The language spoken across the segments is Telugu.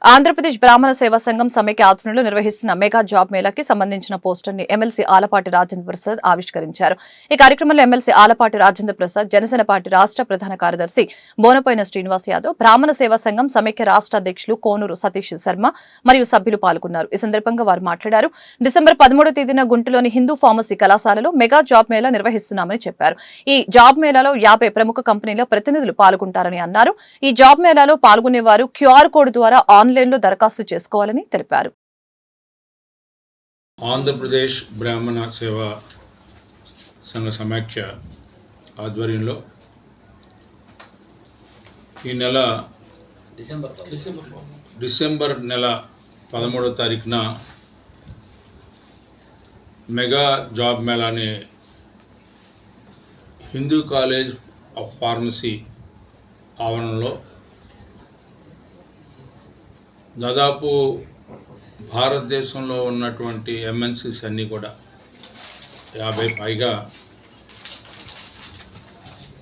ఆంధ్రప్రదేశ్ బ్రాహ్మణ సేవా సంఘం సమైక్య ఆధ్వర్యంలో నిర్వహిస్తున్న మెగా జాబ్ మేళాకి సంబంధించిన పోస్టర్ ని ఎమ్మెల్సీ ఆలపాటి రాజేంద్ర ప్రసాద్ ఆవిష్కరించారు. ఈ కార్యక్రమంలో ఎమ్మెల్సీ ఆలపాటి రాజేంద్ర ప్రసాద్, జనసేన పార్టీ రాష్ట్ర ప్రధాన కార్యదర్శి బోనపోయిన శ్రీనివాస్ యాదవ్, బ్రాహ్మణ సేవా సంఘం సమైక్య రాష్ట్ర అధ్యక్షులు కోనూరు సతీష్ శర్మ మరియు సభ్యులు పాల్గొన్నారు. ఈ సందర్భంగా వారు మాట్లాడారు. డిసెంబర్ 13వ తేదీన గుంటూరులోని హిందూ ఫార్మసీ కళాశాలలో మెగా జాబ్ మేళా నిర్వహిస్తున్నామని చెప్పారు. ఈ జాబ్ మేళాలో 50 ప్రముఖ కంపెనీల ప్రతినిధులు పాల్గొంటారని అన్నారు. ఈ జాబ్ మేళాలో పాల్గొనేవారు క్యూఆర్ కోడ్ ద్వారా ఆన్లైన్లో దరఖాస్తు చేసుకోవాలని తెలిపారు. ఆంధ్రప్రదేశ్ బ్రాహ్మణ సేవా సంఘ సమాఖ్య ఆధ్వర్యంలో ఈ నెల డిసెంబర్ నెల 13వ తారీఖున మెగా జాబ్ మేళాని హిందూ కాలేజ్ ఆఫ్ ఫార్మసీ ఆవరణలో దాదాపు భారతదేశంలో ఉన్నటువంటి ఎంఎన్సీస్ అన్నీ కూడా 50 పైగా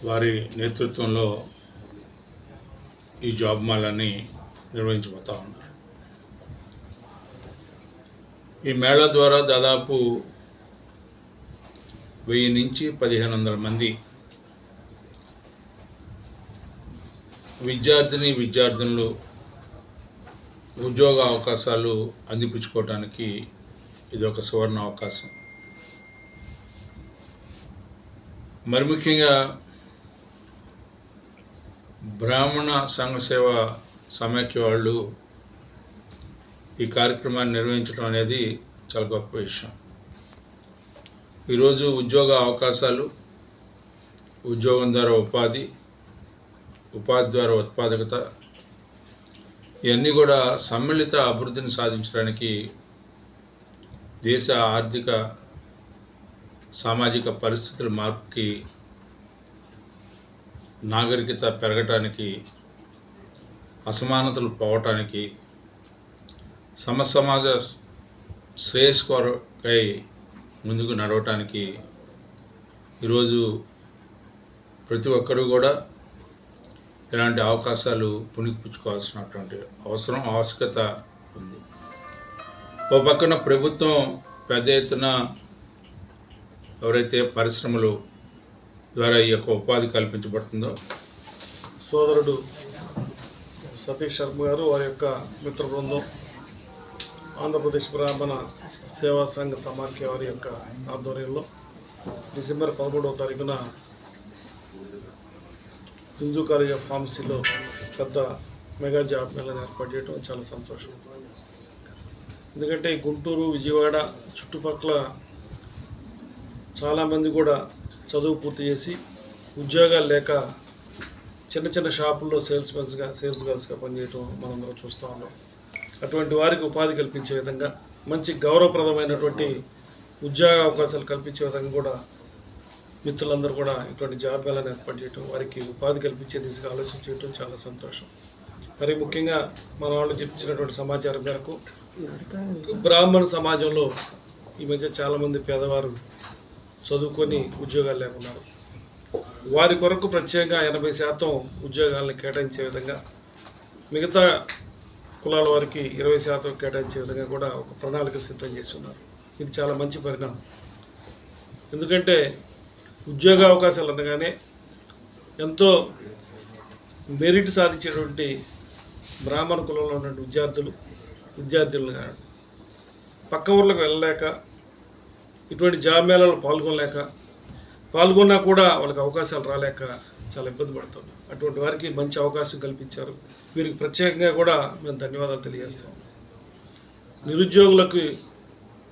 వారి నేతృత్వంలో ఈ జాబ్ మేళాని నిర్వహించబోతా ఉన్నారు. ఈ మేళా ద్వారా దాదాపు 1000 నుంచి 1500 మంది విద్యార్థినులు ఉద్యోగ అవకాశాలు అందిపుచ్చుకోవడానికి ఇది ఒక సువర్ణ అవకాశం. మరి ముఖ్యంగా బ్రాహ్మణ సంఘ సేవ సమైక్య వాళ్ళు ఈ కార్యక్రమాన్ని నిర్వహించడం అనేది చాలా గొప్ప విషయం. ఈరోజు ఉద్యోగ అవకాశాలు, ఉద్యోగం ద్వారా ఉపాధి ద్వారా ఉత్పాదకత ఇవన్నీ కూడా సమ్మిళిత అభివృద్ధిని సాధించడానికి, దేశ ఆర్థిక సామాజిక పరిస్థితుల మార్పుకి, నాగరికత పెరగటానికి, అసమానతలు పోవటానికి, సమాజ శ్రేయస్ కొరకై ముందుకు నడవటానికి ఈరోజు ప్రతి ఒక్కరూ కూడా ఇలాంటి అవకాశాలు పుణికిపుచ్చుకోవాల్సినటువంటి ఆవశ్యకత ఉంది. ఓ పక్కన ప్రభుత్వం పెద్ద ఎత్తున ఎవరైతే పరిశ్రమలు ద్వారా ఈ యొక్క ఉపాధి కల్పించబడుతుందో, సోదరుడు సతీష్ శర్మ గారు వారి యొక్క మిత్ర బృందం ఆంధ్రప్రదేశ్ బ్రాహ్మణ సేవా సంఘ సమాఖ్య వారి యొక్క ఆధ్వర్యంలో డిసెంబర్ 13వ తారీఖున హిందూ కాలేజ్ ఆఫ్ ఫార్మసీలో పెద్ద మెగా జాబ్ మేళాను ఏర్పాటు చేయడం చాలా సంతోషం. ఎందుకంటే గుంటూరు, విజయవాడ చుట్టుపక్కల చాలామంది కూడా చదువు పూర్తి చేసి ఉద్యోగాలు లేక చిన్న షాపుల్లో సేల్స్ గర్ల్స్గా పనిచేయటం మనందరం చూస్తూ ఉన్నాం. అటువంటి వారికి ఉపాధి కల్పించే విధంగా, మంచి గౌరవప్రదమైనటువంటి ఉద్యోగ అవకాశాలు కల్పించే విధంగా కూడా మిత్రులందరూ కూడా ఇటువంటి జాబ్ మేళాను ఏర్పాటు చేయడం, వారికి ఉపాధి కల్పించే దిశగా ఆలోచన చేయడం చాలా సంతోషం. మరి ముఖ్యంగా మన వాళ్ళు చెప్పించినటువంటి సమాచారం మేరకు బ్రాహ్మణ సమాజంలో ఈ మధ్య చాలామంది పేదవారు చదువుకొని ఉద్యోగాలు లేకున్నారు. వారి కొరకు ప్రత్యేకంగా 80% ఉద్యోగాలను కేటాయించే విధంగా, మిగతా కులాల వారికి 20% కేటాయించే విధంగా కూడా ఒక ప్రణాళిక సిద్ధం చేసి ఉన్నారు. ఇది చాలా మంచి పరిణామం. ఎందుకంటే ఉద్యోగ అవకాశాలు అనగానే ఎంతో మెరిట్ సాధించేటువంటి బ్రాహ్మణ కులంలో ఉన్నటువంటి విద్యార్థులు కానీ పక్క ఊర్లకు వెళ్ళలేక, ఇటువంటి జాబ్ మేళాలో పాల్గొన్నా కూడా వాళ్ళకి అవకాశాలు రాలేక చాలా ఇబ్బంది పడుతున్నారు. అటువంటి వారికి మంచి అవకాశం కల్పించారు. వీరికి ప్రత్యేకంగా కూడా మేము ధన్యవాదాలు తెలియజేస్తాం. నిరుద్యోగులకు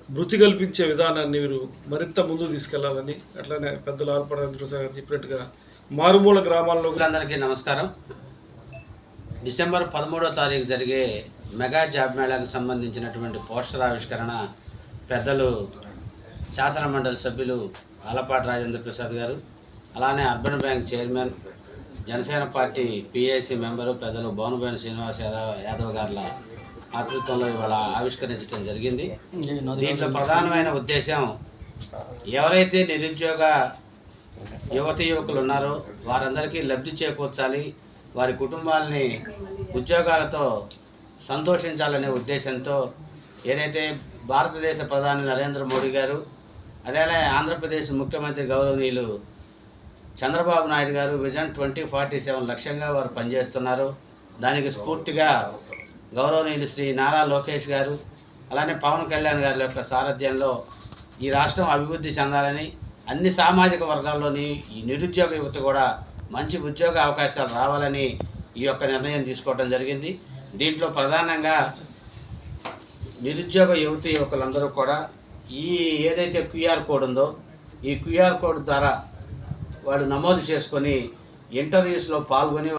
వృత్తి కల్పించే విధానాన్ని వీరు మరింత ముందుకు తీసుకెళ్లాలని, అట్లానే పెద్దలు ఆలపాటి రాజేంద్ర ప్రసాద్ గారు చెప్పినట్టుగా మారుమూల గ్రామాల్లో. అందరికీ నమస్కారం. డిసెంబర్ 13వ తారీఖు జరిగే మెగా జాబ్ మేళాకు సంబంధించినటువంటి పోస్టర్ ఆవిష్కరణ పెద్దలు శాసన మండలి సభ్యులు ఆలపాటి రాజేంద్ర ప్రసాద్ గారు, అలానే urban bank chairman, Janasena party PIC member పెద్దలు బోనపోయిన శ్రీనివాస్ యాదవ్ గారుల ఆతృత్వంలో ఇవాళ ఆవిష్కరించడం జరిగింది. దీంట్లో ప్రధానమైన ఉద్దేశం, ఎవరైతే నిరుద్యోగ యువకులు ఉన్నారో వారందరికీ లబ్ధి చేకూర్చాలి, వారి కుటుంబాలని ఉద్యోగాలతో సంతోషించాలనే ఉద్దేశంతో ఏదైతే భారతదేశ ప్రధాని నరేంద్ర మోడీ గారు అదేలా ఆంధ్రప్రదేశ్ ముఖ్యమంత్రి గౌరవనీయులు చంద్రబాబు నాయుడు గారు విజన్ 2047 లక్ష్యంగా వారు పనిచేస్తున్నారు. దానికి స్ఫూర్తిగా గౌరవనీయులు శ్రీ నారా లోకేష్ గారు అలానే పవన్ కళ్యాణ్ గారి యొక్క సారథ్యంలో ఈ రాష్ట్రం అభివృద్ధి చెందాలని, అన్ని సామాజిక వర్గాల్లోని ఈ నిరుద్యోగ యువత కూడా మంచి ఉద్యోగ అవకాశాలు రావాలని ఈ యొక్క నిర్ణయం తీసుకోవడం జరిగింది. దీంట్లో ప్రధానంగా నిరుద్యోగ యువకులందరూ కూడా ఈ ఏదైతే QR కోడ్ ఉందో ఈ QR కోడ్ ద్వారా వాడు నమోదు చేసుకొని ఇంటర్వ్యూస్లో పాల్గొని